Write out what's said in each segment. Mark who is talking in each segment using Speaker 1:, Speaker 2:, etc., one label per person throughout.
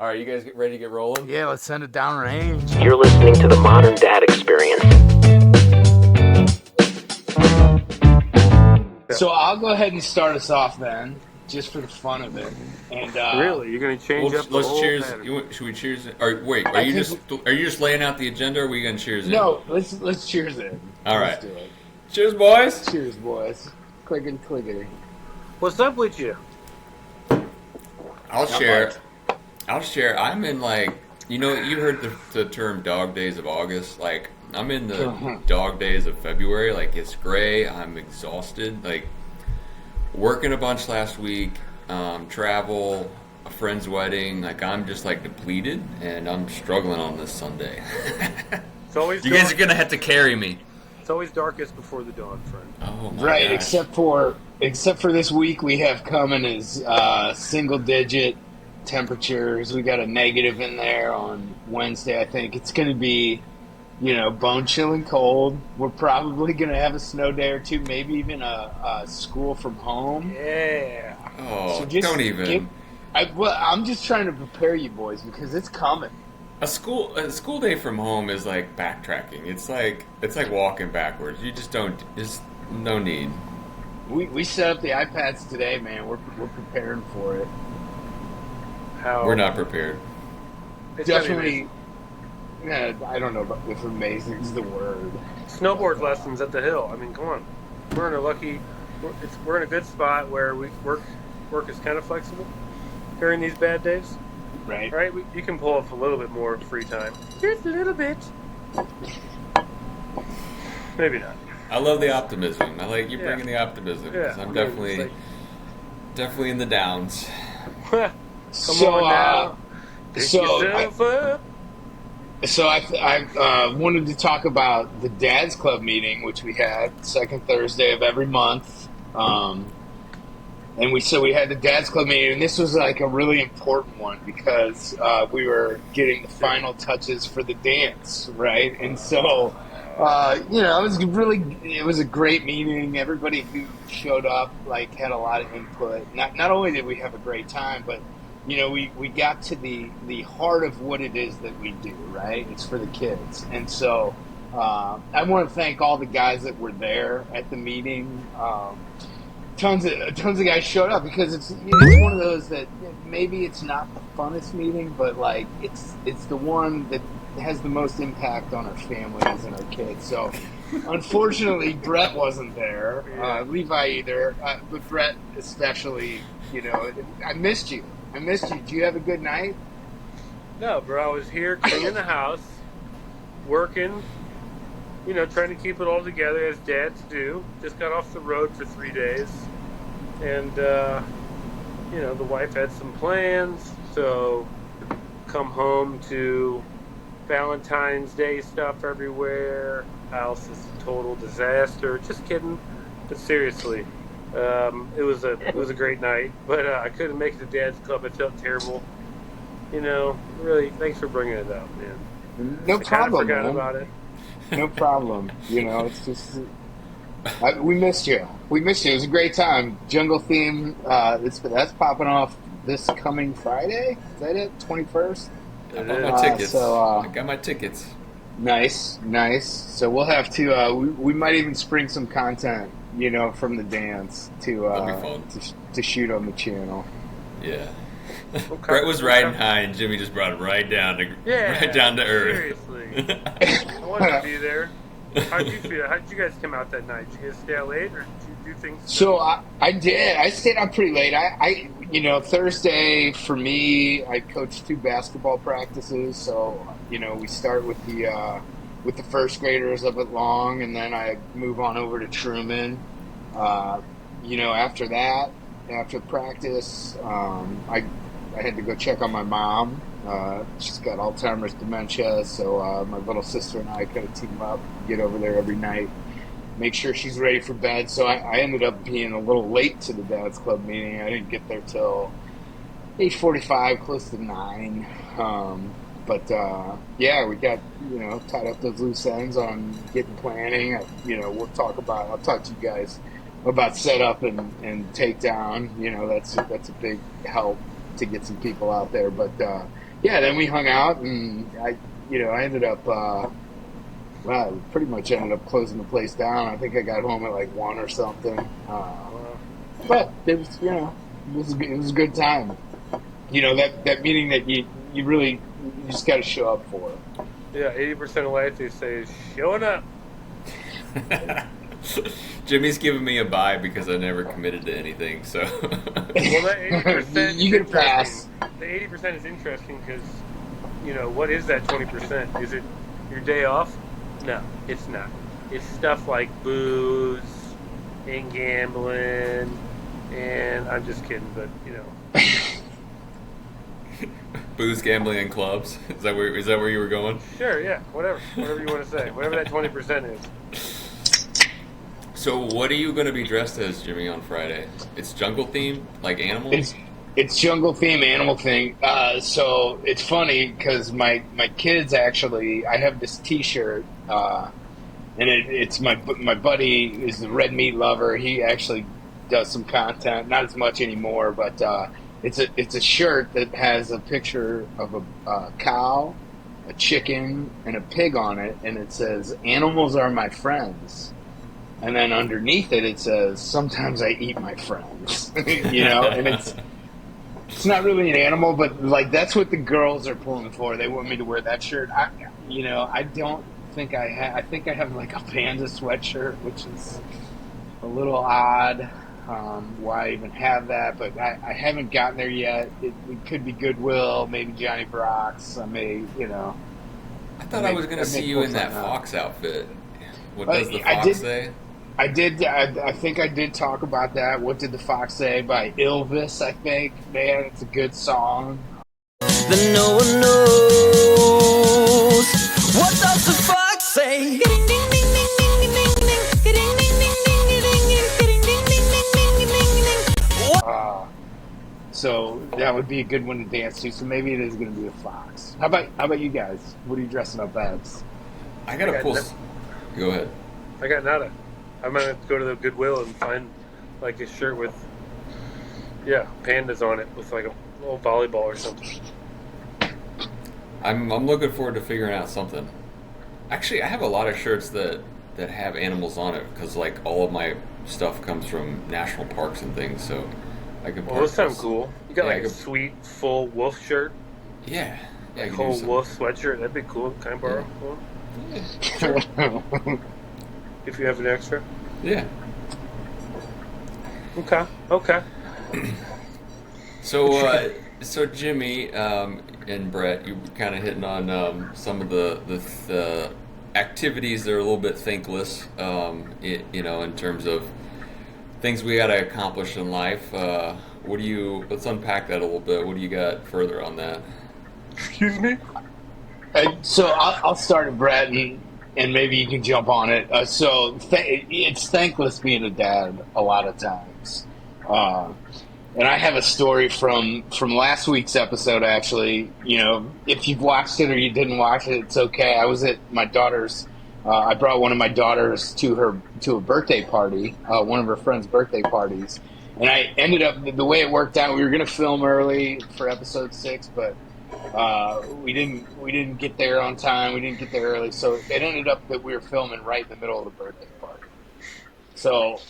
Speaker 1: All right, you guys get ready to get rolling?
Speaker 2: Yeah, let's send it down range.
Speaker 3: You're listening to the Modern Dad Experience.
Speaker 4: So I'll go ahead and start us off then, just for the fun of it. And
Speaker 5: Really, you're going to change up the
Speaker 1: Let's
Speaker 5: whole
Speaker 1: cheers.
Speaker 5: pattern.
Speaker 1: Should we cheers? Or wait,
Speaker 4: I think-
Speaker 1: are you just laying out the agenda? Or are we gonna cheers?
Speaker 4: no, let's cheers it.
Speaker 1: All
Speaker 4: Let's
Speaker 1: right.
Speaker 4: do it.
Speaker 1: Cheers, boys.
Speaker 4: Cheers, boys. Clickety clickety.
Speaker 5: What's up with you?
Speaker 1: I'll
Speaker 4: Not
Speaker 1: share.
Speaker 4: much.
Speaker 1: I'll share. I'm in you heard the term dog days of August. Like I'm in the dog days of February. Like it's gray. I'm exhausted. Like working a bunch last week. Travel, a friend's wedding. Like I'm just like depleted, and I'm struggling on this Sunday.
Speaker 5: It's always
Speaker 1: You guys
Speaker 5: dark.
Speaker 1: are gonna have to carry me.
Speaker 5: It's always darkest before the dawn, friend.
Speaker 1: Oh my
Speaker 4: Right,
Speaker 1: gosh.
Speaker 4: except for this week we have coming is single digit temperatures. We got a negative in there on Wednesday. I think it's going to be, bone chilling cold. We're probably going to have a snow day or two, maybe even a school from home.
Speaker 5: Yeah.
Speaker 1: Oh,
Speaker 4: So just
Speaker 1: don't even.
Speaker 4: I'm just trying to prepare you boys because it's coming.
Speaker 1: A school day from home is like backtracking. It's like walking backwards. You just don't. There's no need.
Speaker 4: We set up the iPads today, man. We're preparing for it.
Speaker 5: How?
Speaker 1: We're not prepared.
Speaker 5: It's gonna be
Speaker 4: Definitely. Yeah, I don't know if amazing is the word.
Speaker 5: amazing. Snowboard lessons at the hill. I mean, come on. We're in a we're in a good spot where work is kind of flexible during these bad days.
Speaker 4: Right.
Speaker 5: Right? You can pull up a little bit more free time. Just a little bit. Maybe not.
Speaker 1: I love the optimism. I like you
Speaker 5: Yeah.
Speaker 1: bringing the optimism because
Speaker 5: Yeah.
Speaker 1: I'm
Speaker 5: I mean, it's
Speaker 1: definitely in the downs.
Speaker 5: Come
Speaker 4: So,
Speaker 5: on now. Pick
Speaker 4: so
Speaker 5: yourself up.
Speaker 4: So I wanted to talk about the Dad's Club meeting, which we had second Thursday of every month. And we had the Dad's Club meeting, and this was like a really important one because we were getting the final touches for the dance, right? And so, it was a great meeting. Everybody who showed up had a lot of input. Not only did we have a great time, but we got to the heart of what it is that we do, right? It's for the kids. And so I want to thank all the guys that were there at the meeting. Tons of guys showed up because it's one of those that maybe it's not the funnest meeting, but it's the one that has the most impact on our families and our kids. So unfortunately, Brett wasn't there, Levi either, but Brett especially. I missed you. Did you have a good night?
Speaker 5: No, bro, I was here cleaning the house, working, trying to keep it all together as dads do. Just got off the road for 3 days. And, the wife had some plans, so come home to Valentine's Day stuff everywhere. House is a total disaster. Just kidding, but seriously. It was a great night, but I couldn't make it to Dad's Club. I felt terrible. Really, thanks for bringing it up, man.
Speaker 4: No
Speaker 5: I kind of
Speaker 4: problem,
Speaker 5: forgot
Speaker 4: man.
Speaker 5: about it.
Speaker 4: No problem. It's just we missed you. We missed you. It was a great time. Jungle theme. That's popping off this coming Friday. Is that it? 21st.
Speaker 1: I bought my tickets.
Speaker 4: so,
Speaker 1: I got my tickets.
Speaker 4: Nice. So we'll have to. We might even spring some content, from the dance
Speaker 1: That'll be fun.
Speaker 4: to shoot on the channel.
Speaker 1: Yeah.
Speaker 5: Okay.
Speaker 1: Brett was riding high, and Jimmy just brought him right down to earth.
Speaker 5: Seriously. I wanted to be there. How'd you feel? How did you guys come out that night? Did you guys stay out late, or did you do things?
Speaker 4: So I did. I stayed up pretty late. I Thursday for me, I coached 2 basketball practices. So we start with the first graders up at Long, and then I move on over to Truman. After that, after practice, I had to go check on my mom. She's got Alzheimer's dementia, so my little sister and I kind of team up, get over there every night, make sure she's ready for bed. So I ended up being a little late to the Dad's Club meeting. I didn't get there till 8:45, close to 9. But we got tied up those loose ends on getting planning. I'll talk to you guys about setup and takedown. That's a big help to get some people out there. But yeah, then we hung out, and I ended up, well, pretty much ended up closing the place down. I think I got home at like 1 or something.
Speaker 5: Wow.
Speaker 4: But it was, it was a good time. That meeting that you really, you just got to show up for.
Speaker 5: Yeah, 80% of life they say is showing up.
Speaker 1: Jimmy's giving me a bye because I never committed to anything. So
Speaker 5: Well, that 80%
Speaker 4: You
Speaker 5: is
Speaker 4: can pass.
Speaker 5: interesting. The 80% is interesting because, what is that 20%? Is it your day off? No, it's not. It's stuff like booze and gambling, and I'm just kidding, but
Speaker 1: booze, gambling, and clubs. Is that where you were going?
Speaker 5: sure, yeah, whatever you want to say, whatever that 20% is.
Speaker 1: So what are you going to be dressed as, Jimmy, on Friday? It's jungle themed, like animals.
Speaker 4: It's jungle theme, animal thing. So it's funny because my kids actually, I have this T-shirt, and it's my buddy is the red meat lover. He actually does some content, not as much anymore, but it's a shirt that has a picture of a cow, a chicken, and a pig on it, and it says "Animals are my friends." And then underneath it says, "Sometimes I eat my friends." And it's not really an animal, but like that's what the girls are pulling for. They want me to wear that shirt. I don't think I have. I think I have like a panda sweatshirt, which is a little odd. Why I even have that? But I haven't gotten there yet. It could be Goodwill, maybe Johnny Brock's. I may,
Speaker 1: I thought I was going to see you in that fox outfit. What does the
Speaker 4: I
Speaker 1: fox
Speaker 4: did-
Speaker 1: say?
Speaker 4: I did. I think I did talk about that. What did the fox say by Elvis? I think, man, it's a good song.
Speaker 2: Then no one knows. What does the fox say?
Speaker 4: So that would be a good one to dance to. So maybe it is going to be a fox. How about you guys? What are you dressing up as?
Speaker 1: I got to pull. Go ahead.
Speaker 5: I got nada. I'm gonna go to the Goodwill and find like a shirt with, pandas on it with like a little volleyball or something.
Speaker 1: I'm looking forward to figuring out something. Actually, I have a lot of shirts that have animals on it because like all of my stuff comes from national parks and things. So I could.
Speaker 5: Well, those sound cool. You got
Speaker 1: Yeah,
Speaker 5: like a sweet full wolf shirt,
Speaker 1: Yeah. Yeah. I
Speaker 5: like
Speaker 1: could
Speaker 5: whole
Speaker 1: do some-
Speaker 5: wolf sweatshirt. That'd be cool. Can I borrow one if you have an extra?
Speaker 1: Yeah.
Speaker 5: Okay.
Speaker 1: So Jimmy and Brett, you were kind of hitting on some of the activities that are a little bit thankless, in terms of things we got to accomplish in life. Let's unpack that a little bit. What do you got further on that?
Speaker 5: Excuse me.
Speaker 4: So I'll start at Brett, and maybe you can jump on it. It's thankless being a dad a lot of times. And I have a story from last week's episode, actually. If you've watched it or you didn't watch it, it's okay. I was at my daughter's. I brought one of my daughters to a birthday party, one of her friends' birthday parties, and I ended up the way it worked out. We were going to film early for episode 6, but we didn't get there on time. We didn't get there early, so it ended up that we were filming right in the middle of the birthday party. So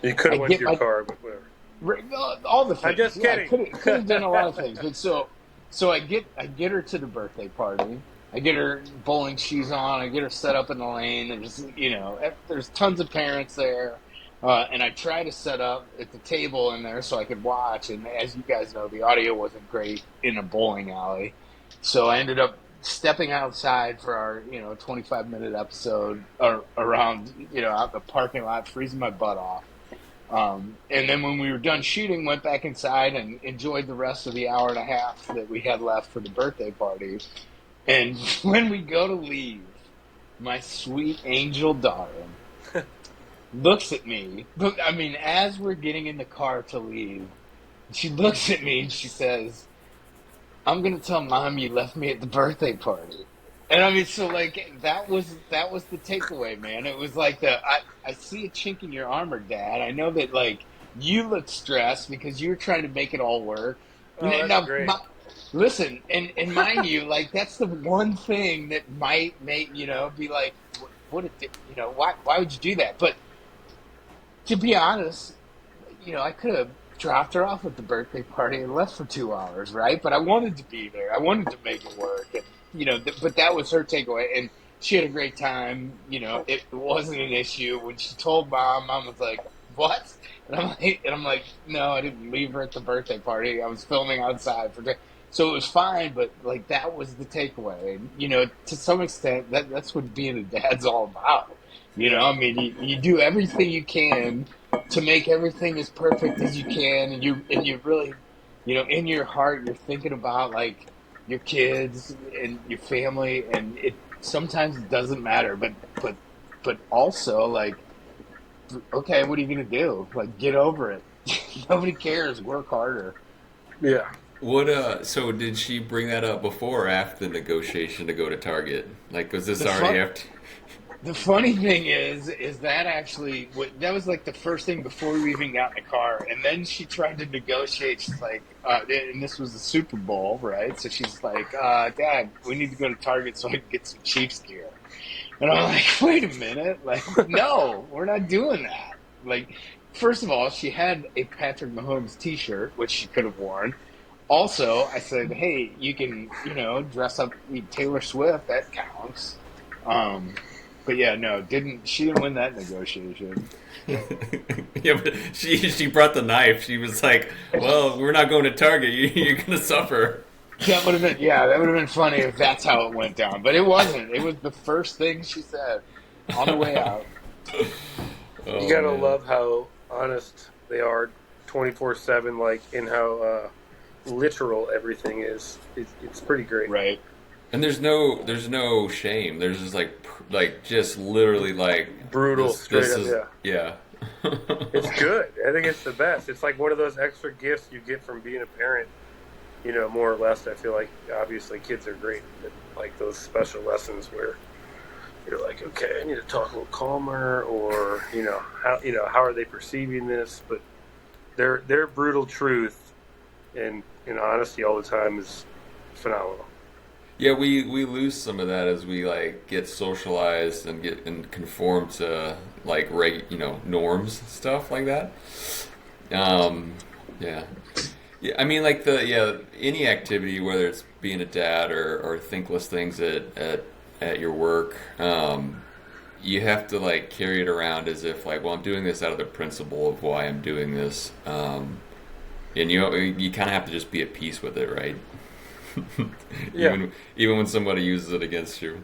Speaker 5: You could
Speaker 4: I
Speaker 5: have went
Speaker 4: get
Speaker 5: to your
Speaker 4: my-
Speaker 5: car, but whatever.
Speaker 4: all the things.
Speaker 5: I'm just
Speaker 4: Yeah,
Speaker 5: kidding.
Speaker 4: I could have done a lot of things, but so I get her to the birthday party. I get her bowling shoes on. I get her set up in the lane. And just there's tons of parents there, and I try to set up at the table in there so I could watch. And as you guys know, the audio wasn't great in a bowling alley, so I ended up stepping outside for our 25-minute episode around out the parking lot, freezing my butt off. And then when we were done shooting, went back inside and enjoyed the rest of the hour and a half that we had left for the birthday party. And when we go to leave, my sweet angel daughter looks at me. I mean, as we're getting in the car to leave, she looks at me and she says, "I'm going to tell Mom you left me at the birthday party." And I mean, so like that was the takeaway, man. It was like I see a chink in your armor, Dad. I know that like you look stressed because you're trying to make it all work.
Speaker 5: Oh, that's great.
Speaker 4: Listen, and mind you, like that's the one thing that might make be like, what why would you do that? But to be honest, I could have dropped her off at the birthday party and left for 2 hours, right? But I wanted to be there. I wanted to make it work, and but that was her takeaway, and she had a great time. It wasn't an issue when she told mom. Mom was like, "What?" And I'm like, "No, I didn't leave her at the birthday party. I was filming outside for." So it was fine, but like that was the takeaway, and to some extent, that's what being a dad's all about. I mean, you do everything you can to make everything as perfect as you can, and you really, in your heart, you're thinking about like your kids and your family, and it sometimes it doesn't matter, but also like, okay, what are you gonna do? Like, get over it. Nobody cares. Work harder.
Speaker 5: Yeah.
Speaker 1: So did she bring that up before or after the negotiation to go to Target? Like, was this
Speaker 4: The
Speaker 1: already
Speaker 4: fun,
Speaker 1: after?
Speaker 4: the funny thing is that actually that was like the first thing before we even got in the car, and then she tried to negotiate. She's like, and this was the Super Bowl, right? So she's like, Dad, we need to go to Target so I can get some Chiefs gear. And I'm like, wait a minute, like, no, we're not doing that. Like, first of all, she had a Patrick Mahomes T-shirt, which she could have worn. Also, I said, hey, you can, dress up Taylor Swift. That counts. But yeah, no, she didn't win that negotiation.
Speaker 1: Yeah, but she brought the knife. She was like, "Well, we're not going to Target. You're gonna suffer."
Speaker 4: That would have been funny if that's how it went down. But it wasn't. It was the first thing she said on the way out.
Speaker 1: Oh,
Speaker 5: You gotta
Speaker 1: man.
Speaker 5: love how honest they are, 24/7. Like in how literal everything is. It's pretty great.
Speaker 4: Right.
Speaker 1: And there's no shame. There's just like just literally like
Speaker 5: Brutal, straight up.
Speaker 1: is,
Speaker 5: Yeah.
Speaker 1: yeah.
Speaker 5: It's good. I think it's the best. It's like one of those extra gifts you get from being a parent. More or less. I feel like obviously kids are great, but like those special lessons where you're like, okay, I need to talk a little calmer, or how are they perceiving this? But their brutal truth and honesty all the time is phenomenal.
Speaker 1: Yeah, we lose some of that as we like get socialized and conform to like norms, stuff like that. Yeah. Yeah, I mean like any activity, whether it's being a dad or thinkless things at your work, you have to like carry it around as if like, well, I'm doing this out of the principle of why I'm doing this. And you kind of have to just be at peace with it, right?
Speaker 5: Yeah.
Speaker 1: Even when somebody uses it against you.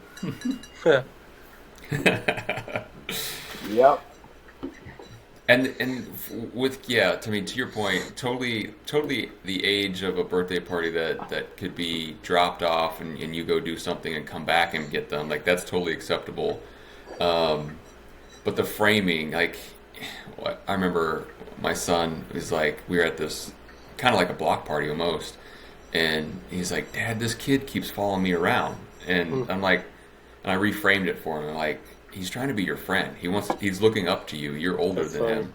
Speaker 4: Yep.
Speaker 1: And with to your point, totally the age of a birthday party that could be dropped off and you go do something and come back and get them, like that's totally acceptable. But the framing, like I remember my son was like, we were at this kind of like a block party almost, and he's like, Dad, this kid keeps following me around, and I'm like, and I reframed it for him, like, he's trying to be your friend. He's looking up to you. You're older than him.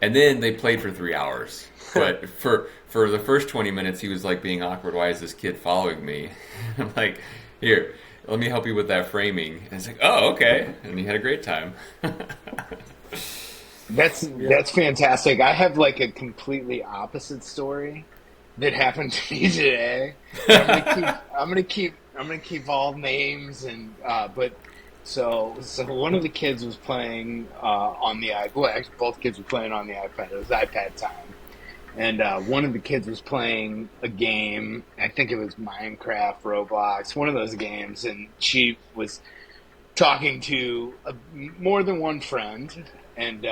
Speaker 1: And then they played for 3 hours. But for the first 20 minutes, he was like being awkward. Why is this kid following me? I'm like, here, let me help you with that framing. And it's like, oh, okay. And he had a great time.
Speaker 4: That's fantastic. I have like a completely opposite story that happened to me today. I'm gonna keep all names and but so one of the kids was playing on the iPad. Well, actually, both kids were playing on the iPad. It was iPad time, and one of the kids was playing a game. I think it was Minecraft, Roblox, one of those games, and she was talking to more than one friend, and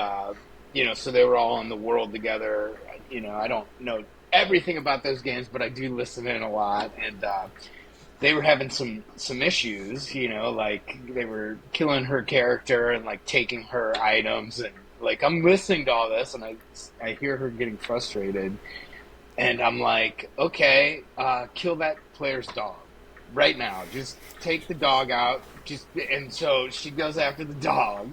Speaker 4: so they were all in the world together. I don't know everything about those games, but I do listen in a lot, and they were having some issues, like they were killing her character and like taking her items, and like I'm listening to all this, and I hear her getting frustrated, and I'm like, okay, kill that player's dog right now. Just take the dog out. And so she goes after the dog,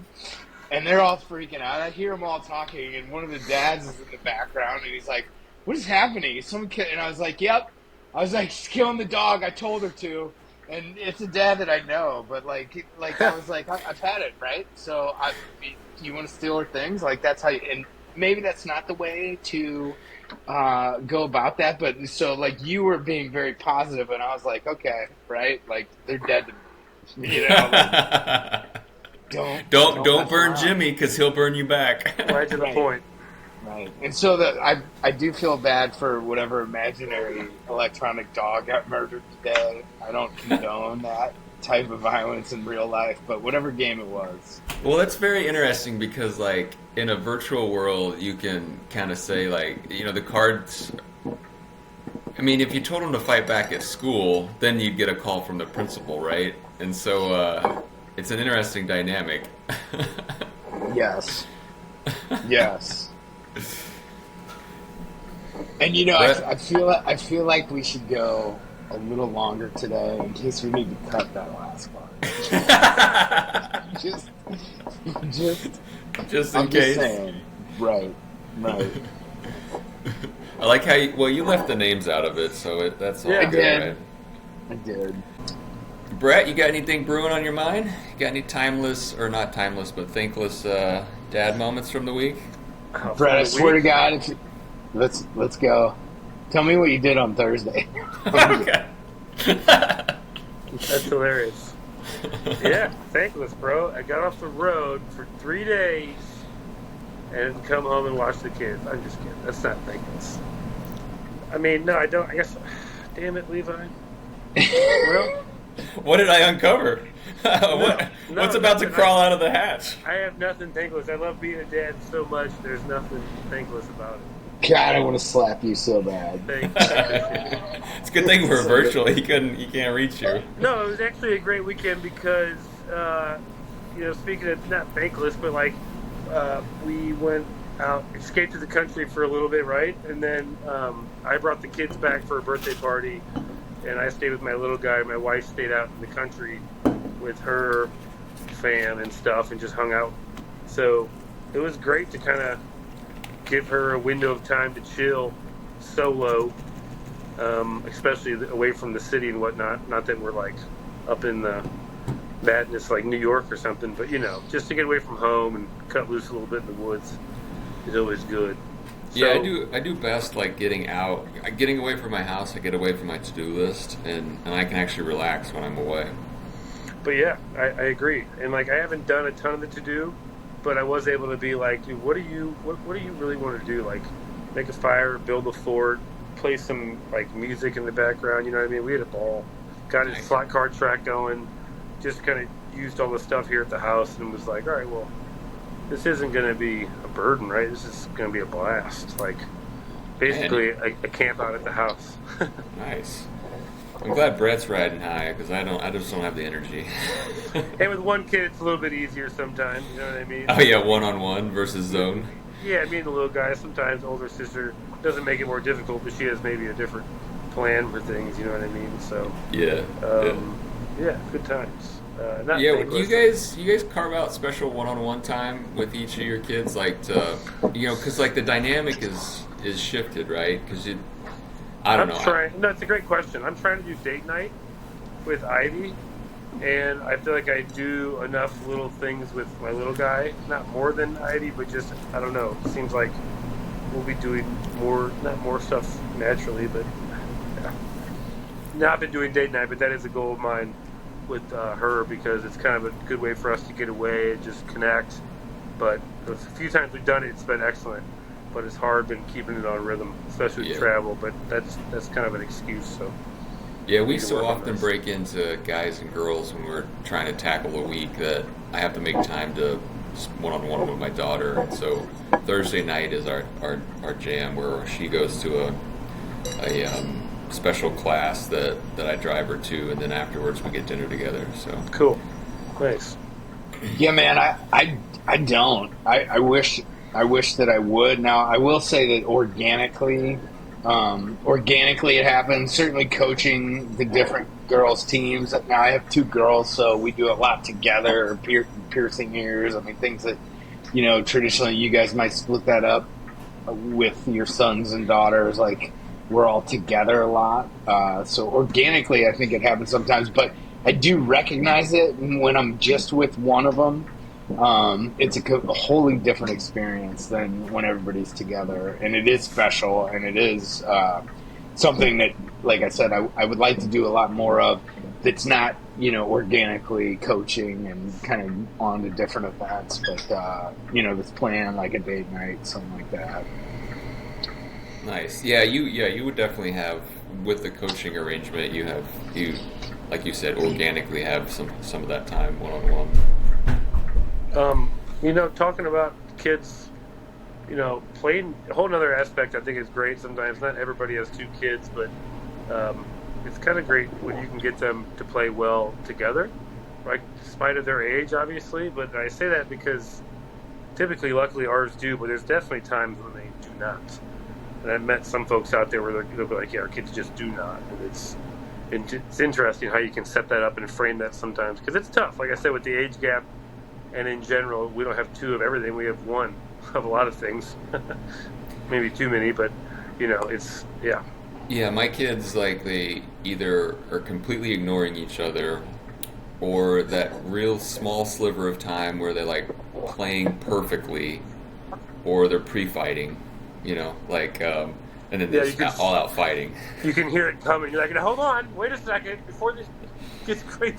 Speaker 4: and they're all freaking out. I hear them all talking, and one of the dads is in the background, and he's like, "What is happening? Is some kid?" And I was like, "Yep, I was like, she's killing the dog. I told her to, and it's a dad that I know. But I was like, I've had it, right? So you want to steal her things? Like that's how you. And maybe that's not the way to go about that. But so like you were being very positive, and I was like, okay, right? Like they're dead to me, you know. Like,
Speaker 1: Don't
Speaker 4: mess
Speaker 1: burn
Speaker 4: around.
Speaker 1: Jimmy because he'll burn you back.
Speaker 5: Right to the
Speaker 4: Right.
Speaker 5: point.
Speaker 4: Right. And so I do feel bad for whatever imaginary electronic dog got murdered today. I don't condone that type of violence in real life, but whatever game it was.
Speaker 1: Well, that's very interesting because, like, in a virtual world, you can kind of say, like, you know, the cards. I mean, if you told them to fight back at school, then you'd get a call from the principal, right? And so it's an interesting dynamic.
Speaker 4: Yes. Yes. And you know,
Speaker 1: But-
Speaker 4: I feel like we should go a little longer today in case we need to cut that last part. just
Speaker 1: Just in
Speaker 4: I'm
Speaker 1: case.
Speaker 4: just saying. Right. Right.
Speaker 1: I like how you left the names out of it, so that's all
Speaker 5: Yeah. I
Speaker 1: good,
Speaker 4: did.
Speaker 1: right?
Speaker 4: I did.
Speaker 1: Brett, you got anything brewing on your mind? You got any timeless, or not timeless, but thankless dad moments from the week?
Speaker 5: Oh,
Speaker 4: Brett, I
Speaker 5: from the
Speaker 4: swear to
Speaker 5: week?
Speaker 4: God, let's go. Tell me what you did on Thursday.
Speaker 1: Okay.
Speaker 5: That's hilarious. Yeah, thankless, bro. I got off the road for 3 days and come home and watch the kids. I'm just kidding. That's not thankless. I mean, no, I don't. I guess. Damn it, Levi. Well,
Speaker 1: What did I uncover? What's about to
Speaker 5: nothing.
Speaker 1: crawl out of the hatch?
Speaker 5: I have nothing thankless. I love being a dad so much. There's nothing thankless about it.
Speaker 4: God, I want to slap you so bad.
Speaker 5: Thank
Speaker 1: It's a good thing we're virtual. He can't reach you.
Speaker 5: No, it was actually a great weekend because, speaking of not thankless, but like we went out, escaped to the country for a little bit, right? And then I brought the kids back for a birthday party, and I stayed with my little guy. My wife stayed out in the country with her fam and stuff and just hung out. So it was great to kind of give her a window of time to chill solo, especially away from the city and whatnot. Not that we're like up in the madness like New York or something, but just to get away from home and cut loose a little bit in the woods is always good.
Speaker 1: Yeah,
Speaker 5: So-
Speaker 1: I do best like getting away from my house. I get away from my to-do list, and I can actually relax when I'm away.
Speaker 5: But yeah, I agree. And like I haven't done a ton of the to do, but I was able to be like, dude, what do you really want to do? Like make a fire, build a fort, play some like music in the background, you know what I mean? We had a ball. Got his
Speaker 1: Nice.
Speaker 5: slot car track going, just kind of used all the stuff here at the house and was like, all right, well, this isn't going to be a burden, right? This is going to be a blast. Like basically a camp out at the house.
Speaker 1: Nice. I'm glad Brett's riding high because I just don't have the energy.
Speaker 5: And with one kid, it's a little bit easier sometimes, you know what I mean?
Speaker 1: Oh yeah, 1-on-1 versus zone.
Speaker 5: Yeah, me and the little guy, sometimes older sister doesn't make it more difficult, but she has maybe a different plan for things, you know what I mean? So,
Speaker 1: Yeah.
Speaker 5: yeah, good times. Not
Speaker 1: Yeah,
Speaker 5: thankless.
Speaker 1: you guys carve out special 1-on-1 time with each of your kids, like to, because like the dynamic is shifted, right? Because I don't know.
Speaker 5: No, it's a great question. I'm trying to do date night with Ivy, and I feel like I do enough little things with my little guy. Not more than Ivy, but just, I don't know. It seems like we'll be doing not more stuff naturally, but yeah. Not been doing date night, but that is a goal of mine with her because it's kind of a good way for us to get away and just connect. But the few times we've done it, it's been excellent. But it's hard been keeping it on rhythm, especially with
Speaker 1: Yeah.
Speaker 5: travel. But that's kind of an excuse. So
Speaker 1: Yeah, we
Speaker 5: can
Speaker 1: so
Speaker 5: work on
Speaker 1: often
Speaker 5: this.
Speaker 1: break into guys and girls when we're trying to tackle a week that I have to make time to 1-on-1 with my daughter. And so Thursday night is our jam where she goes to a special class that I drive her to, and then afterwards we get dinner together. So
Speaker 5: cool, nice.
Speaker 4: Yeah, man, I don't. I wish that I would. Now, I will say that organically it happens. Certainly coaching the different girls' teams. Now, I have 2 girls, so we do a lot together, piercing ears. I mean, things that, traditionally you guys might split that up with your sons and daughters. Like, we're all together a lot. So organically, I think it happens sometimes, but I do recognize it when I'm just with one of them. It's a wholly different experience than when everybody's together, and it is special, and it is something that, like I said, I would like to do a lot more of. That's not, organically coaching and kind of on to different events, but that's planned like a date night, something like that.
Speaker 1: Nice. You would definitely have, with the coaching arrangement, you like you said, organically have some of that time one on one.
Speaker 5: Talking about kids, playing a whole other aspect, I think is great sometimes. Not everybody has two kids, but it's kind of great when you can get them to play well together, right? Despite of their age, obviously. But I say that because typically, luckily, ours do, but there's definitely times when they do not. And I've met some folks out there where they'll be like, yeah, our kids just do not. And it's interesting how you can set that up and frame that sometimes, because it's tough. Like I said, with the age gap, and in general, we don't have two of everything. We have one of a lot of things. Maybe too many, but, it's, yeah.
Speaker 1: Yeah, my kids, they either are completely ignoring each other, or that real small sliver of time where they're, playing perfectly, or they're pre-fighting, and then they're all-out fighting.
Speaker 5: You can hear it coming. You're like, hold on, wait a second, before this gets crazy.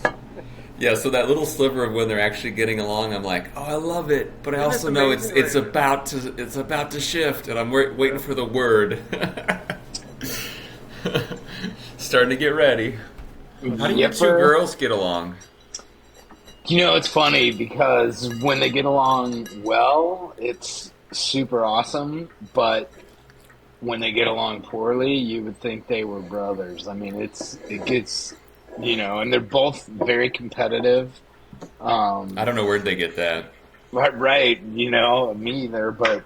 Speaker 1: Yeah, so that little sliver of when they're actually getting along, I'm like, oh, I love it, but I also know it's about to shift, and I'm waiting for the word. Starting to get ready. How do you two girls get along?
Speaker 4: It's funny because when they get along well, it's super awesome, but when they get along poorly, you would think they were brothers. I mean, it gets, and they're both very competitive.
Speaker 1: I don't know where'd they get that.
Speaker 4: Right, me either, but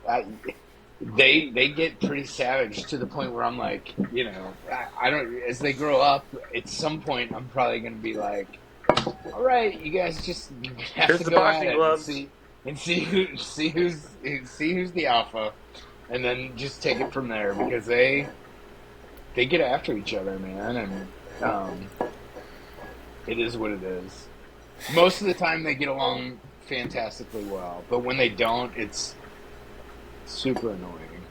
Speaker 4: they get pretty savage to the point where I'm like, I don't. As they grow up, at some point, I'm probably going to be like, all right, you guys just have
Speaker 5: Here's
Speaker 4: to
Speaker 5: the
Speaker 4: go at
Speaker 5: boxing
Speaker 4: it
Speaker 5: gloves.
Speaker 4: and see who's the alpha, and then just take it from there, because they get after each other, man, and it is what it is. Most of the time, they get along fantastically well, but when they don't, it's super annoying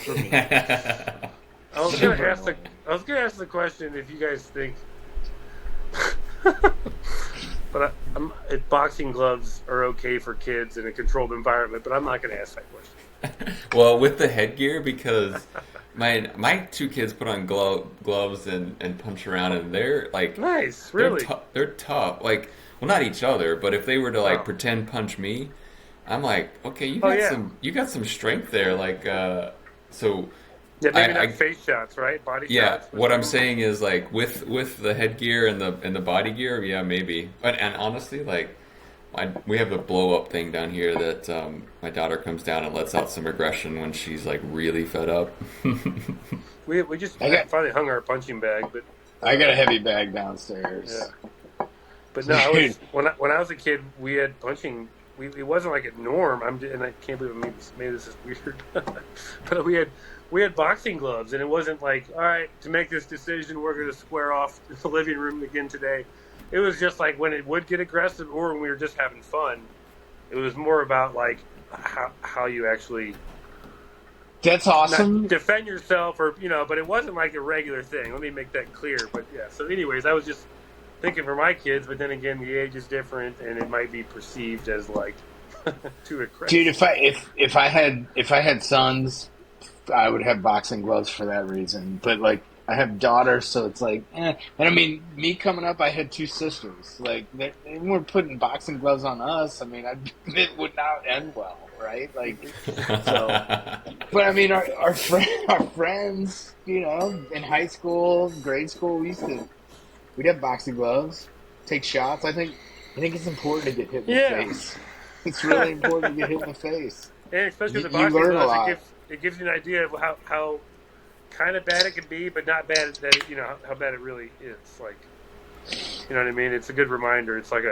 Speaker 4: for me.
Speaker 5: I was gonna ask the question if you guys think, but boxing gloves are okay for kids in a controlled environment. But I'm not gonna ask that question.
Speaker 1: Well, with the headgear, because my two kids put on gloves and punch around, and they're
Speaker 5: nice, really.
Speaker 1: They're tough. Well, not each other, but if they were to pretend punch me, I'm like, okay, you got some strength there, so.
Speaker 5: Yeah, maybe not face shots, right? Body shots.
Speaker 1: Yeah, what I'm saying is with the headgear and the body gear, yeah, maybe. And honestly, we have a blow up thing down here that my daughter comes down and lets out some aggression when she's really fed up.
Speaker 5: we just finally hung our punching bag, but
Speaker 4: I got a heavy bag downstairs.
Speaker 5: Yeah. But no, when I was a kid, we had punching. It wasn't like a norm. And I can't believe maybe this is weird. But we had boxing gloves, and it wasn't like, all right, to make this decision, we're going to square off the living room again today. It was just like when it would get aggressive, or when we were just having fun. It was more about how you actually.
Speaker 4: That's awesome.
Speaker 5: Not defend yourself, or but it wasn't like a regular thing. Let me make that clear. But yeah. So, anyways, I was just thinking for my kids, but then again, the age is different, and it might be perceived as too aggressive.
Speaker 4: Dude, if I had sons, I would have boxing gloves for that reason. But I have daughters, so it's And I mean, me coming up, I had two sisters. They weren't putting boxing gloves on us. I mean, it would not end well, right? So. But I mean, our friends, in high school, grade school, we'd have boxing gloves, take shots. I think it's important to get hit in the face. It's really important to get hit in the face.
Speaker 5: And especially the boxing gloves, it gives you an idea of how kind of bad it can be, but not bad that how bad it really is. You know what I mean? It's a good reminder. It's like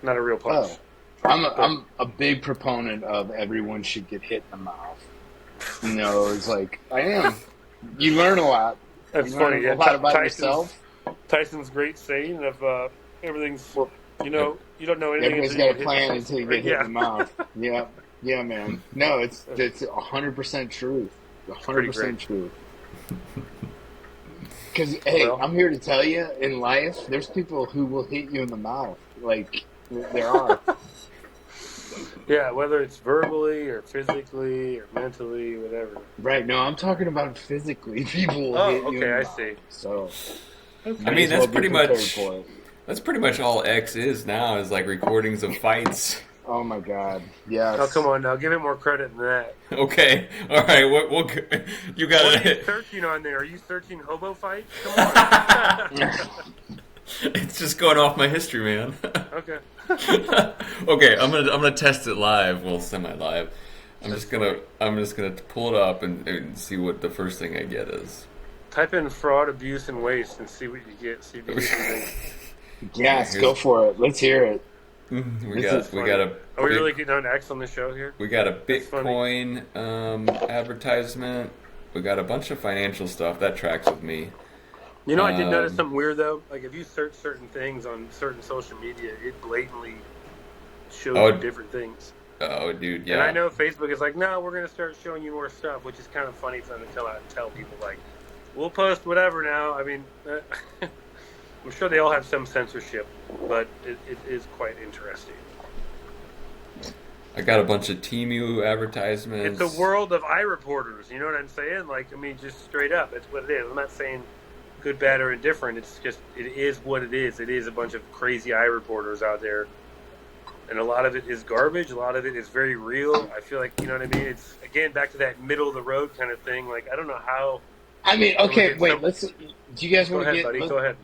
Speaker 5: not a real punch.
Speaker 4: Oh, I'm a big proponent of everyone should get hit in the mouth. It's I am. You learn a lot.
Speaker 5: That's
Speaker 4: You
Speaker 5: funny.
Speaker 4: learn
Speaker 5: Yeah,
Speaker 4: a lot about yourself.
Speaker 5: Tyson's great saying of everything's, you don't know anything.
Speaker 4: Everybody's
Speaker 5: until
Speaker 4: got
Speaker 5: you
Speaker 4: a plan
Speaker 5: hit
Speaker 4: until you
Speaker 5: the-
Speaker 4: get hit in the mouth. Yeah, yeah, man. No, it's 100% truth. 100% truth. Because hey,
Speaker 5: Well-
Speaker 4: I'm here to tell you, in life, there's people who will hit you in the mouth. Like there are.
Speaker 5: Yeah, whether it's verbally or physically or mentally, whatever.
Speaker 4: Right? No, I'm talking about physically. People will
Speaker 5: Oh,
Speaker 4: hit you in
Speaker 5: okay,
Speaker 4: the
Speaker 5: I
Speaker 4: mouth.
Speaker 5: see.
Speaker 4: So
Speaker 1: I
Speaker 4: might
Speaker 1: mean,
Speaker 4: as
Speaker 1: that's
Speaker 4: well be
Speaker 1: pretty
Speaker 4: prepared
Speaker 1: much
Speaker 4: for it.
Speaker 1: that's pretty much all X is now, is like recordings of fights.
Speaker 4: Oh my God! Yes.
Speaker 5: Oh, come on now, give it more credit than that.
Speaker 1: Okay, all right. What you got?
Speaker 5: What are you searching on there? Are you searching hobo fights? Come on.
Speaker 1: It's just going off my history, man.
Speaker 5: Okay.
Speaker 1: Okay, I'm gonna test it live. Well, semi-live. I'm just gonna pull it up and see what the first thing I get is.
Speaker 5: Type in fraud, abuse, and waste and see what you get. See if you get something.
Speaker 4: Yes, go for it. Let's hear it.
Speaker 1: We
Speaker 4: This
Speaker 1: got
Speaker 4: is
Speaker 1: we got a
Speaker 5: Are we
Speaker 1: big-
Speaker 5: really getting on X on the show here?
Speaker 1: we got a
Speaker 5: That's funny.
Speaker 1: Bitcoin advertisement. We got a bunch of financial stuff that tracks with me.
Speaker 5: You know, I did notice
Speaker 1: Um,
Speaker 5: something weird though. Like if you search certain things on certain social media, it blatantly shows
Speaker 1: Oh,
Speaker 5: you different things.
Speaker 1: Oh, dude, yeah.
Speaker 5: And I know Facebook is like, no, we're going to start showing you more stuff, which is kind of funny for them to come out and tell people, like, we'll post whatever now. I mean, I'm sure they all have some censorship, but it is quite interesting.
Speaker 1: I got a bunch of Temu advertisements.
Speaker 5: It's a world of iReporters, you know what I'm saying? Like, I mean, just straight up, it's what it is. I'm not saying good, bad, or indifferent. It's just, it is what it is. It is a bunch of crazy iReporters out there. And a lot of it is garbage. A lot of it is very real. I feel like, you know what I mean? It's, again, back to that middle of the road kind of thing. Like, I don't know how.
Speaker 4: I mean, okay,
Speaker 5: Okay,
Speaker 4: wait.
Speaker 5: so-
Speaker 4: Let's. Do you guys
Speaker 5: Go
Speaker 4: want to
Speaker 5: ahead,
Speaker 4: get?
Speaker 5: buddy. Go ahead.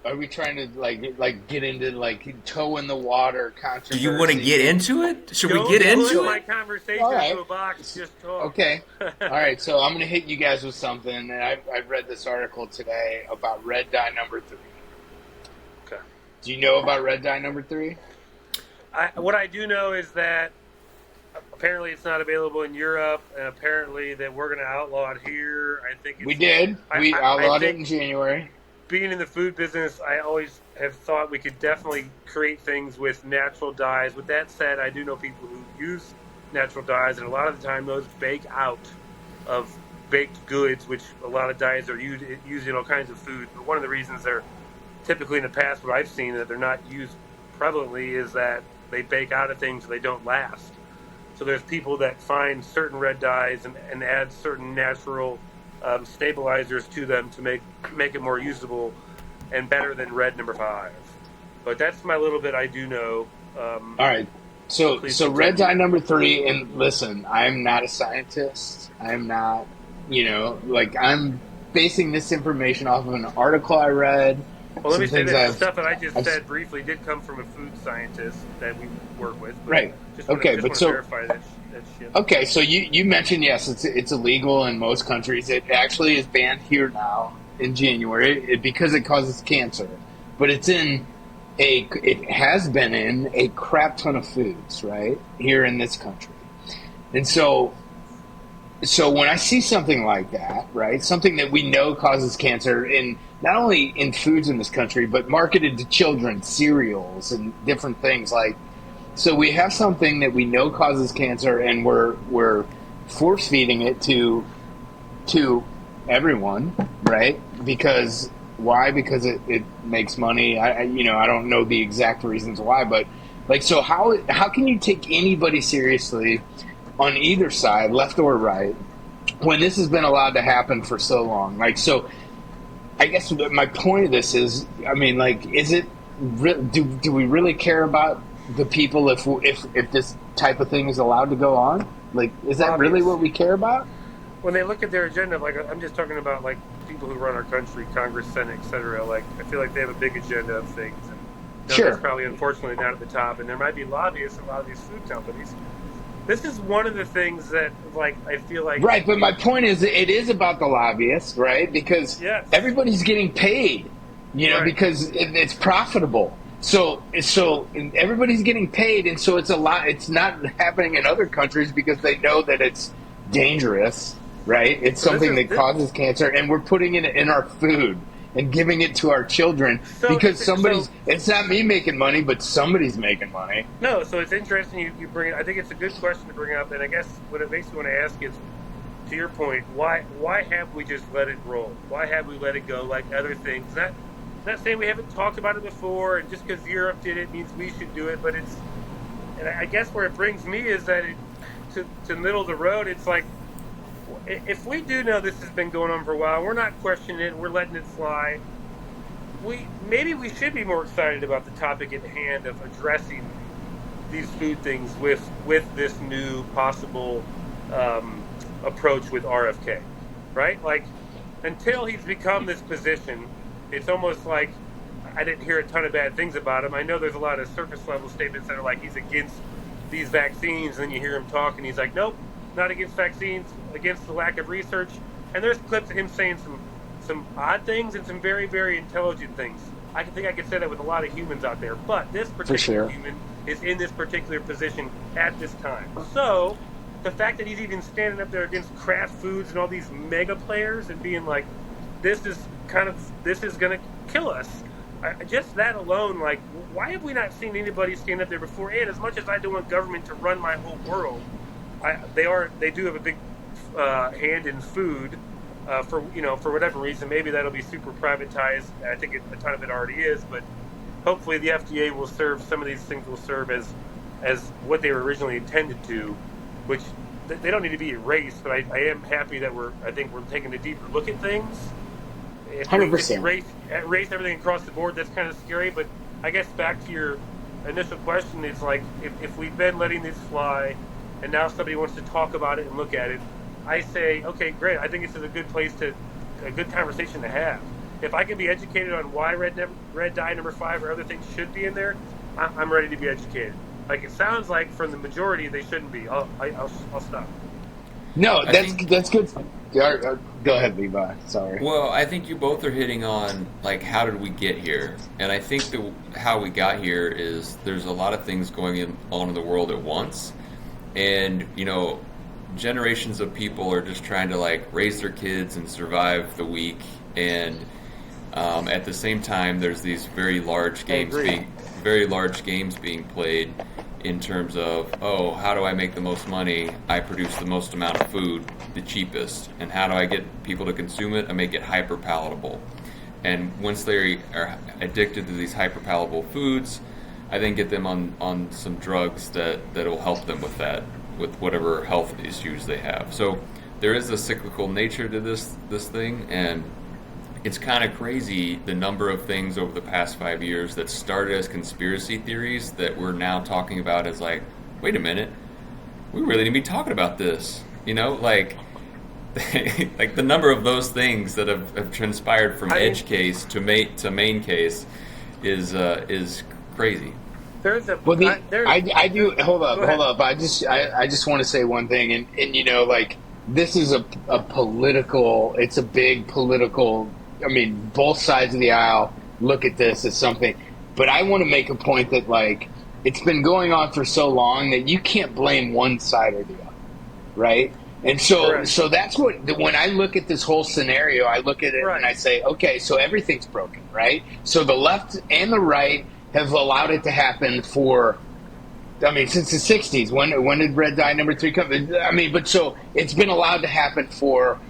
Speaker 4: Are we trying to like get into like toe in the water
Speaker 1: Do
Speaker 4: controversy?
Speaker 1: you want to get into it? Should
Speaker 5: Don't
Speaker 1: we get into
Speaker 5: put my
Speaker 1: it?
Speaker 5: conversation
Speaker 4: All right.
Speaker 5: into a box. Just talk.
Speaker 4: Okay. All right. So I'm going to hit you guys with something, and I've read this article today about red dye number 3.
Speaker 5: Okay.
Speaker 4: Do you know about red dye number 3?
Speaker 5: What I do know is that apparently it's not available in Europe, and apparently that we're going to outlaw it here. I think it's,
Speaker 4: We did. We
Speaker 5: I
Speaker 4: outlawed it
Speaker 5: think-
Speaker 4: in January.
Speaker 5: Being in the food business, I always have thought we could definitely create things with natural dyes. With that said, I do know people who use natural dyes, and a lot of the time those bake out of baked goods, which a lot of dyes are used in all kinds of food. But one of the reasons they're typically in the past, what I've seen, that they're not used prevalently is that they bake out of things so they don't last. So there's people that find certain red dyes and add certain natural stabilizers to them to make it more usable and better than red number 5. But that's my little bit I do know.
Speaker 4: All right. So
Speaker 5: Please
Speaker 4: red
Speaker 5: continue.
Speaker 4: dye number 3, and listen, I'm not a scientist. I'm not, like I'm basing this information off of an article I read.
Speaker 5: Well, let me
Speaker 4: some
Speaker 5: say
Speaker 4: things
Speaker 5: this.
Speaker 4: I've-
Speaker 5: The stuff that I just
Speaker 4: I've-
Speaker 5: said briefly did come from a food scientist that we work with. But
Speaker 4: Right.
Speaker 5: Just wanna,
Speaker 4: Okay,
Speaker 5: just
Speaker 4: but
Speaker 5: wanna
Speaker 4: so-
Speaker 5: verify that shit.
Speaker 4: Okay, so you mentioned, yes, it's illegal in most countries. It actually is banned here now in January because it causes cancer. But it has been in a crap ton of foods, right, here in this country. And so when I see something like that, right, something that we know causes cancer in not only in foods in this country, but marketed to children, cereals and different things like. So we have something that we know causes cancer, and we're force feeding it to everyone, right? Because why? Because it makes money. I don't know the exact reasons why, but like, so how can you take anybody seriously on either side, left or right, when this has been allowed to happen for so long? Like, so I guess my point of this is, I mean, like, is it do we really care about the people if this type of thing is allowed to go on? Like, is that really what we care about?
Speaker 5: When they look at their agenda, like I'm just talking about like people who run our country, Congress, Senate, etc. Like I feel like they have a big agenda of things, and
Speaker 4: Sure.
Speaker 5: that's probably unfortunately not at the top. And there might be lobbyists in a lot of these food companies. This is one of the things that, like, I feel like
Speaker 4: Right, but my point is, it is about the lobbyists, right? Because
Speaker 5: Yes.
Speaker 4: everybody's getting paid,
Speaker 5: Right.
Speaker 4: because it's profitable. So everybody's getting paid, and so it's a lot. It's not happening in other countries because they know that it's dangerous, right? It's
Speaker 5: So this
Speaker 4: something
Speaker 5: is
Speaker 4: that
Speaker 5: this,
Speaker 4: causes cancer, and we're putting it in our food and giving it to our children
Speaker 5: so
Speaker 4: because
Speaker 5: so
Speaker 4: it's not me making money, but somebody's making money.
Speaker 5: no. So it's interesting you bring it. I think it's a good question to bring up, and I guess what it makes me want to ask is, to your point, why have we just let it roll? Why have we let it go like other things? Not saying we haven't talked about it before, and just because Europe did it means we should do it. But it's, and I guess where it brings me is that to middle of the road. It's like, if we do know this has been going on for a while, we're not questioning it. We're letting it fly. Maybe we should be more excited about the topic at hand of addressing these food things with this new possible approach with RFK, right? Like, until he's become this position, it's almost like I didn't hear a ton of bad things about him. I know there's a lot of surface level statements that are like he's against these vaccines, and then you hear him talk, and he's like, nope, not against vaccines, against the lack of research. And there's clips of him saying some odd things and some very, very intelligent things. I think I could say that with a lot of humans out there, but this particular human is in this particular position at this time. So the fact that he's even standing up there against Kraft Foods and all these mega players and being like, this is going to kill us. Just that alone, like, why have we not seen anybody stand up there before? And as much as I don't want government to run my whole world, they do have a big hand in food for whatever reason. Maybe that'll be super privatized. I think a ton of it already is, but hopefully the FDA will serve, some of these things will serve as what they were originally intended to, which they don't need to be erased. But I am happy that I think we're taking a deeper look at things. If
Speaker 4: 100%.
Speaker 5: we erase everything across the board, that's kind of scary. But I guess back to your initial question, it's like if we've been letting this fly, and now somebody wants to talk about it and look at it, I say, okay, great. I think this is a good conversation to have. If I can be educated on why red dye number 5 or other things should be in there, I'm ready to be educated. Like, it sounds like from the majority they shouldn't be. I'll stop.
Speaker 4: No, that's good. Go ahead, Levi. Sorry.
Speaker 1: Well, I think you both are hitting on, like, how did we get here? And I think that how we got here is there's a lot of things going on in the world at once. And, generations of people are just trying to, like, raise their kids and survive the week. And at the same time, there's these very large games being played in terms of, how do I make the most money? I produce the most amount of food, the cheapest. And how do I get people to consume it? I make it hyper palatable. And once they are addicted to these hyper palatable foods, I then get them on some drugs that will help them with that, with whatever health issues they have. So there is a cyclical nature to this thing, and it's kind of crazy the number of things over the past 5 years that started as conspiracy theories that we're now talking about as like, wait a minute, we really need to be talking about this. Like like the number of those things that have transpired from edge case to main case is crazy.
Speaker 5: There's a
Speaker 4: I do hold up. I just want to say one thing, and like, this is a political. It's a big political. I mean, both sides of the aisle look at this as something, but I want to make a point that, like, it's been going on for so long that you can't blame one side or the other, right? And so that's when I look at this whole scenario, I look at it and I say, okay, so everything's broken, right? So the left and the right have allowed it to happen since the 60s. When did red dye number 3 come? But so it's been allowed to happen for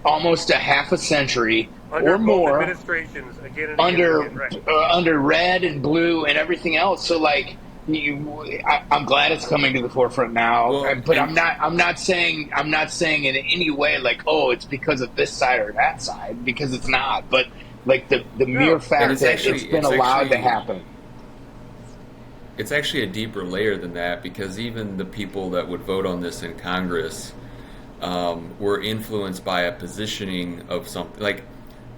Speaker 4: almost a half a century
Speaker 5: under
Speaker 4: or more,
Speaker 5: administrations, again and
Speaker 4: under red and blue and everything else. So, like, I'm glad it's coming to the forefront now, but I'm not saying in any way like, it's because of this side or that side, because it's not. But, like, the mere fact that it's been allowed to happen.
Speaker 1: It's actually a deeper layer than that, because even the people that would vote on this in Congress were influenced by a positioning of something. Like,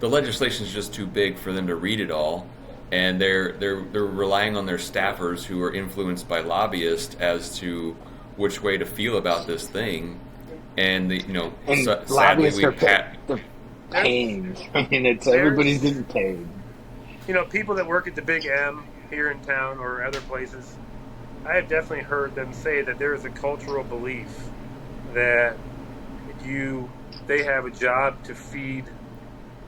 Speaker 1: the legislation is just too big for them to read it all, and they're relying on their staffers who are influenced by lobbyists as to which way to feel about this thing. And
Speaker 4: lobbyists are paying. Everybody's getting paid.
Speaker 5: People that work at the Big M here in town or other places, I have definitely heard them say that there is a cultural belief that you they have a job to feed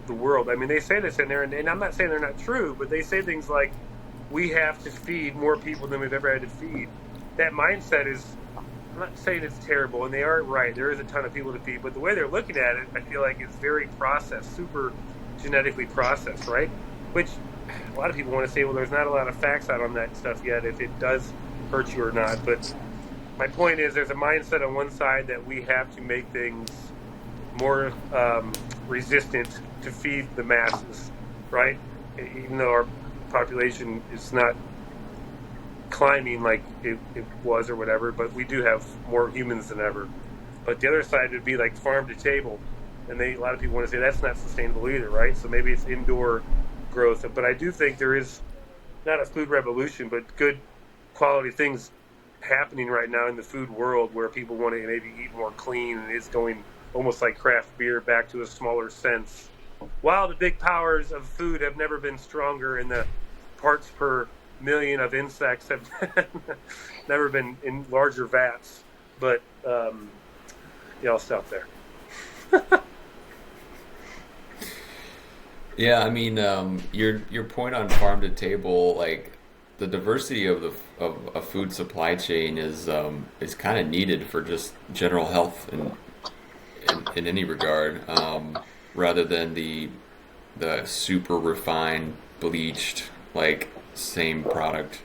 Speaker 5: the world. I mean, they say this in there, and I'm not saying they're not true, but they say things like, we have to feed more people than we've ever had to feed. That mindset is, I'm not saying it's terrible, and they are right. There is a ton of people to feed, but the way they're looking at it, I feel like it's very processed, super genetically processed, right? Which a lot of people want to say, well, there's not a lot of facts out on that stuff yet, if it does hurt you or not. But my point is, there's a mindset on one side that we have to make things more resistant to feed the masses, right? Even though our population is not climbing like it was or whatever, but we do have more humans than ever. But the other side would be like farm to table, and a lot of people want to say that's not sustainable either, right? So maybe it's indoor growth. But I do think there is not a food revolution, but good quality things happening right now in the food world where people want to maybe eat more clean, and it's going almost like craft beer back to a smaller sense. While the big powers of food have never been stronger, and the parts per million of insects have never been in larger vats, but I'll stop there.
Speaker 1: Yeah, I mean, your point on farm to table, like the diversity of a food supply chain is kind of needed for just general health in any regard, rather than the super refined, bleached, like same product.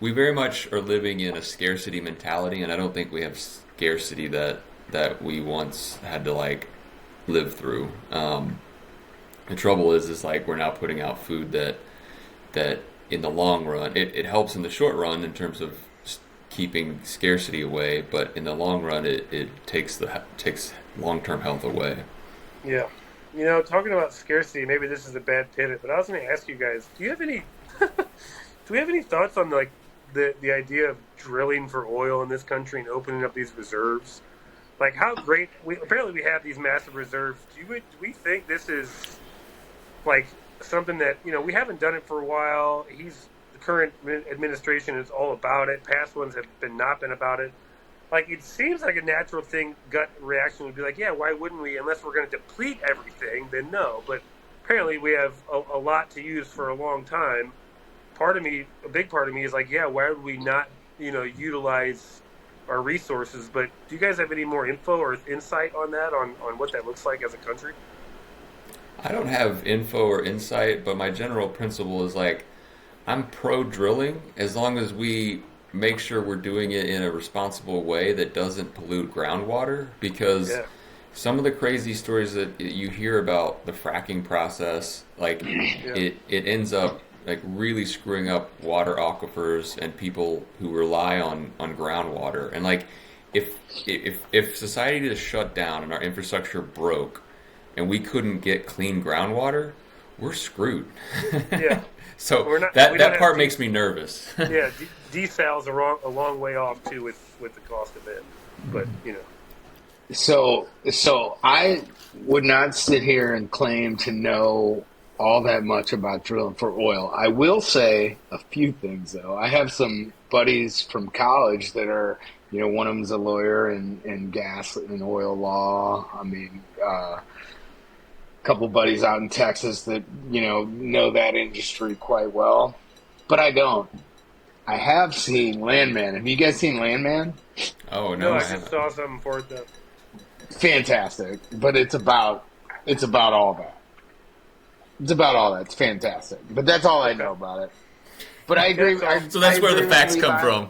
Speaker 1: We very much are living in a scarcity mentality, and I don't think we have scarcity that we once had to like live through. The trouble is like we're now putting out food that in the long run, it helps in the short run in terms of keeping scarcity away, but in the long run, it takes long-term health away.
Speaker 5: Yeah. Talking about scarcity, maybe this is a bad pivot, but I was going to ask you guys, do we have any thoughts on like the idea of drilling for oil in this country and opening up these reserves? Like how great, apparently we have these massive reserves. Do we think this is like something that, we haven't done it for a while. The current administration is all about it. Past ones have not been about it. Like, it seems like a natural thing, gut reaction would be like, yeah, why wouldn't we? Unless we're going to deplete everything, then no. But apparently we have a lot to use for a long time. A big part of me is like, yeah, why would we not, utilize our resources? But do you guys have any more info or insight on that, on what that looks like as a country?
Speaker 1: I don't have info or insight, but my general principle is like, I'm pro drilling as long as we make sure we're doing it in a responsible way that doesn't pollute groundwater, because some of the crazy stories that you hear about the fracking process, like it ends up like really screwing up water aquifers and people who rely on groundwater. And like if society just shut down and our infrastructure broke and we couldn't get clean groundwater, we're screwed. Yeah. So that part makes me nervous.
Speaker 5: Yeah, desal's a long way off too with the cost of it, but
Speaker 4: So I would not sit here and claim to know all that much about drilling for oil. I will say a few things though. I have some buddies from college that are, one of them's a lawyer in gas and oil law. I mean, couple buddies out in Texas that know that industry quite well, but I don't. I have seen Landman. Have you guys seen Landman?
Speaker 1: Oh no,
Speaker 5: I just saw something for it though.
Speaker 4: Fantastic, but it's about all that. It's about all that. It's fantastic, but that's all I know about it. But I agree.
Speaker 1: So that's where the facts come from.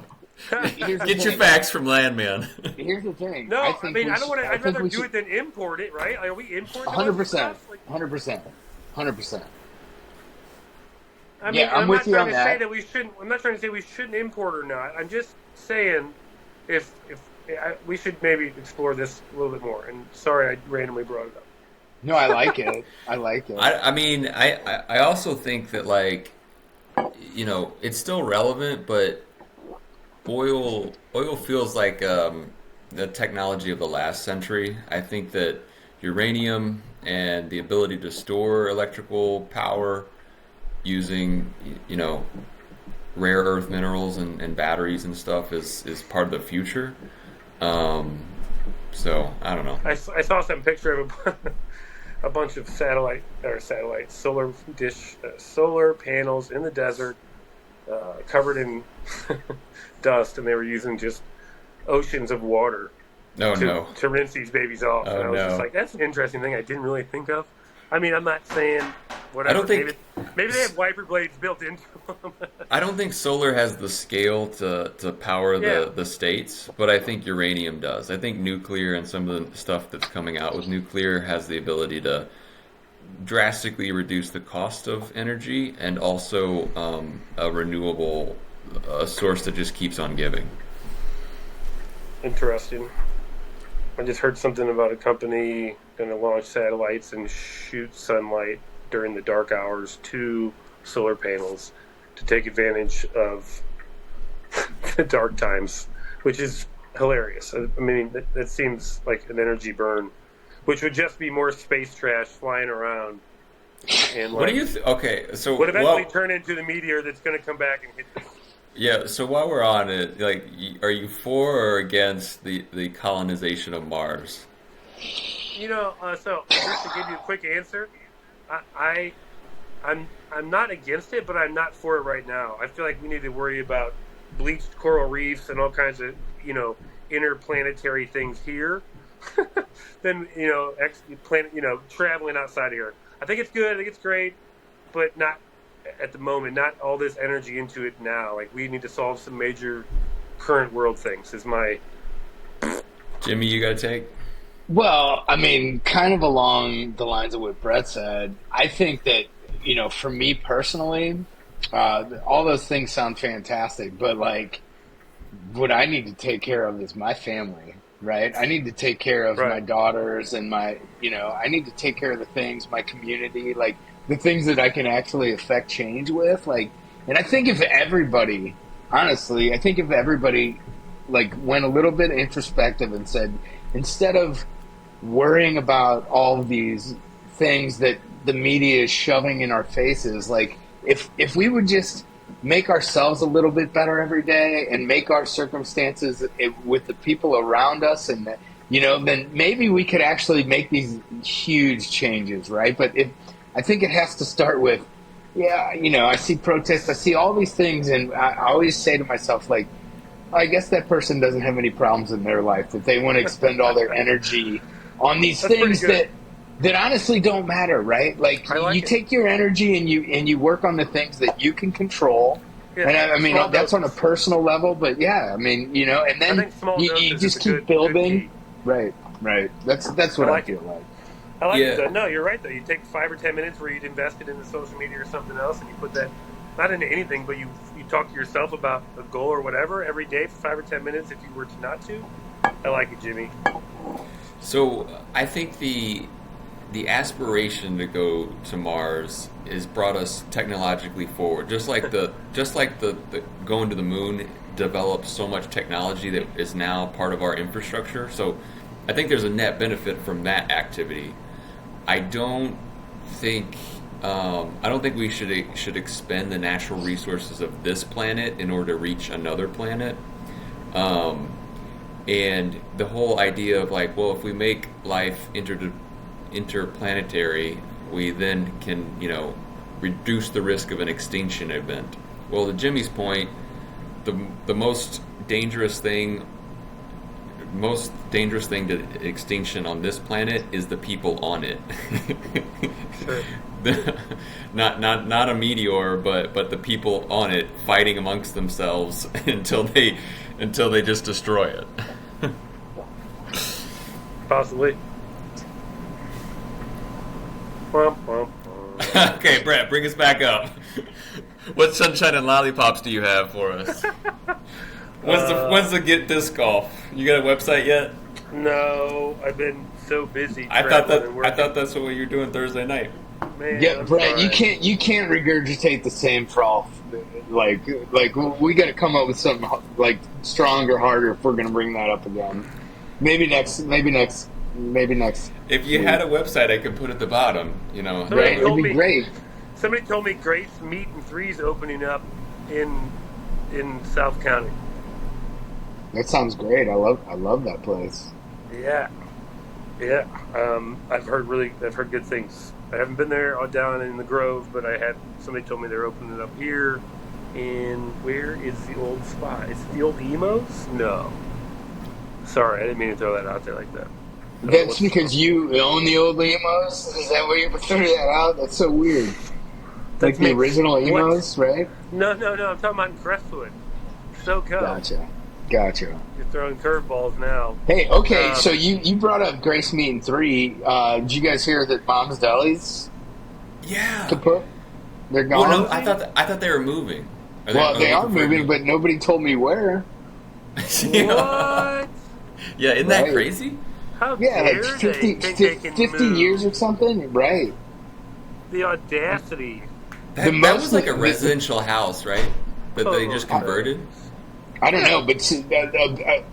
Speaker 1: Get your facts from Landman.
Speaker 4: Here's the thing.
Speaker 5: No, I don't want to. I'd rather do it than import it, right? Are we importing
Speaker 4: 100%? 100%. 100%.
Speaker 5: I mean, I'm not trying to say that we shouldn't. I'm not trying to say we shouldn't import or not. I'm just saying if we should maybe explore this a little bit more. And sorry, I randomly brought it up.
Speaker 4: No, I like it. I like it.
Speaker 1: I mean, I also think that like, it's still relevant, but oil feels like the technology of the last century. I think that uranium and the ability to store electrical power using rare earth minerals and batteries and stuff is part of the future. So I don't know.
Speaker 5: I saw some picture of a bunch of solar panels in the desert, covered in dust, and they were using just oceans of water to rinse these babies off.
Speaker 1: Oh,
Speaker 5: and I was just like, that's an interesting thing I didn't really think of. I mean, I'm not saying whatever.
Speaker 1: I don't think
Speaker 5: maybe they have wiper blades built into them.
Speaker 1: I don't think solar has the scale to power the states, but I think uranium does. I think nuclear and some of the stuff that's coming out with nuclear has the ability to drastically reduce the cost of energy, and also a renewable source that just keeps on giving.
Speaker 5: Interesting. I just heard something about a company going to launch satellites and shoot sunlight during the dark hours to solar panels to take advantage of the dark times, which is hilarious. I mean, that seems like an energy burn, which would just be more space trash flying around. And
Speaker 1: what do you okay, so
Speaker 5: would eventually turn into the meteor that's going to come back and hit this.
Speaker 1: Yeah, so while we're on it, like, are you for or against the colonization of Mars?
Speaker 5: You know, so just to give you a quick answer, I'm not against it, but I'm not for it right now. I feel like we need to worry about bleached coral reefs and all kinds of, interplanetary things here. Then, traveling outside of here. I think it's good. I think it's great, but not at the moment. Not all this energy into it now. Like, we need to solve some major current world things. Is my
Speaker 1: Jimmy, you got to take.
Speaker 4: Well, I mean, kind of along the lines of what Brett said, I think that, for me personally, all those things sound fantastic, but like, what I need to take care of is my family, right? I need to take care of my daughters and I need to take care of the things, my community, like the things that I can actually affect change with. Like, and I think if everybody, honestly, like went a little bit introspective and said, instead of worrying about all of these things that the media is shoving in our faces, like if we would just make ourselves a little bit better every day and make our circumstances with the people around us, and then maybe we could actually make these huge changes, right? But I think it has to start with, I see protests, I see all these things, and I always say to myself, like, I guess that person doesn't have any problems in their life, that they want to expend all their energy on these things that honestly don't matter, right? Like you take your energy and you work on the things that you can control. Yeah, and I mean, that's on a personal level, but and then you just keep building. Right. That's what I feel like.
Speaker 5: I like it, though. No, you're right, though. You take 5 or 10 minutes where you'd invested in the social media or something else, and you put that, not into anything, but you talk to yourself about a goal or whatever every day for 5 or 10 minutes if you were to not to. I like it, Jimmy.
Speaker 1: So I think the aspiration to go to Mars has brought us technologically forward. Just like the going to the moon developed so much technology that is now part of our infrastructure. So I think there's a net benefit from that activity. I don't think we should expend the natural resources of this planet in order to reach another planet. And the whole idea of like, well, if we make life interplanetary, we then can, reduce the risk of an extinction event. Well, to Jimmy's point, the most dangerous thing to extinction on this planet is the people on it.
Speaker 5: Sure.
Speaker 1: Not a meteor, but the people on it fighting amongst themselves until they just destroy it.
Speaker 5: Possibly.
Speaker 1: Okay, Brett, bring us back up. What sunshine and lollipops do you have for us? When's the Get Disc Golf? You got a website yet?
Speaker 5: No, I've been so busy.
Speaker 1: I thought that's what you were doing Thursday night.
Speaker 5: Man,
Speaker 4: yeah, Brett,
Speaker 5: sorry.
Speaker 4: you can't regurgitate the same froth. Like we got to come up with something like stronger, harder if we're going to bring that up again. Maybe next.
Speaker 1: If you had a website, I could put at the bottom.
Speaker 4: Right, it'd be great.
Speaker 5: Somebody told me Grace Meat and Three's opening up in South County.
Speaker 4: That sounds great. I love that place.
Speaker 5: Yeah, yeah. I've heard good things. I haven't been there down in the Grove, but somebody told me they're opening it up here. And where is the old spot? Is it the old Emos? No. Sorry, I didn't mean to throw that out there like that.
Speaker 4: That's because you own the old emos? Is that why you threw that out? That's so weird. Like the original emos, right?
Speaker 5: No. I'm talking about in Crestwood.
Speaker 4: Gotcha.
Speaker 5: You're throwing curveballs now.
Speaker 4: Hey, okay, so you brought up Grace Mean 3. Did you guys hear that Mom's Deli's kaput? They're gone?
Speaker 1: Well, no, I thought they were moving.
Speaker 4: They are moving, but nobody told me where.
Speaker 5: What?
Speaker 1: Yeah, isn't that crazy?
Speaker 5: How
Speaker 4: Yeah,
Speaker 5: dare
Speaker 4: like
Speaker 5: they
Speaker 4: 50,
Speaker 5: think they can
Speaker 4: 50
Speaker 5: move?
Speaker 4: years or something? Right.
Speaker 5: The audacity.
Speaker 1: That was like a residential house, right? That they just converted?
Speaker 4: I don't know, but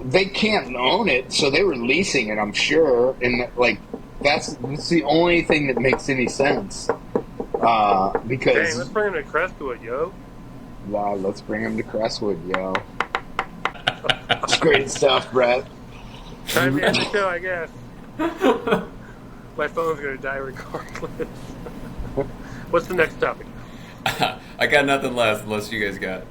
Speaker 4: they can't own it, so they were leasing it, I'm sure. And, like, that's the only thing that makes any sense. Because...
Speaker 5: Dang, let's bring him to Crestwood, yo.
Speaker 4: Wow, let's bring him to Crestwood, yo. It's great stuff, Brett.
Speaker 5: Time to end the show, I guess. My phone's going to die regardless. What's the next topic?
Speaker 1: I got nothing left unless you guys got.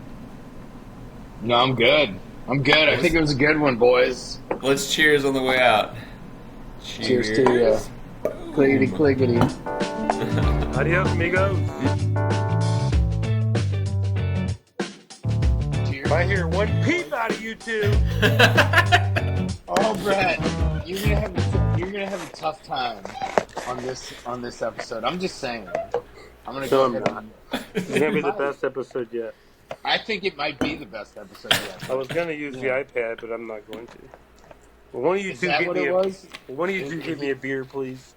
Speaker 4: No, I'm good. I think it was a good one, boys.
Speaker 1: Let's cheers on the way out.
Speaker 4: Cheers to you. Clickety clickety.
Speaker 5: Adios, amigos. If I hear one peep out of you two.
Speaker 4: Oh, Brett, you're gonna have a tough time on this episode. I'm just saying. I'm gonna go ahead on.
Speaker 5: It's gonna be the best episode yet.
Speaker 4: I think it might be the best episode yet.
Speaker 5: I was gonna use the iPad, but I'm not going to. Well, one of you
Speaker 4: Is
Speaker 5: two
Speaker 4: that
Speaker 5: give
Speaker 4: what
Speaker 5: me
Speaker 4: it was?
Speaker 5: One of you two give me a beer, please.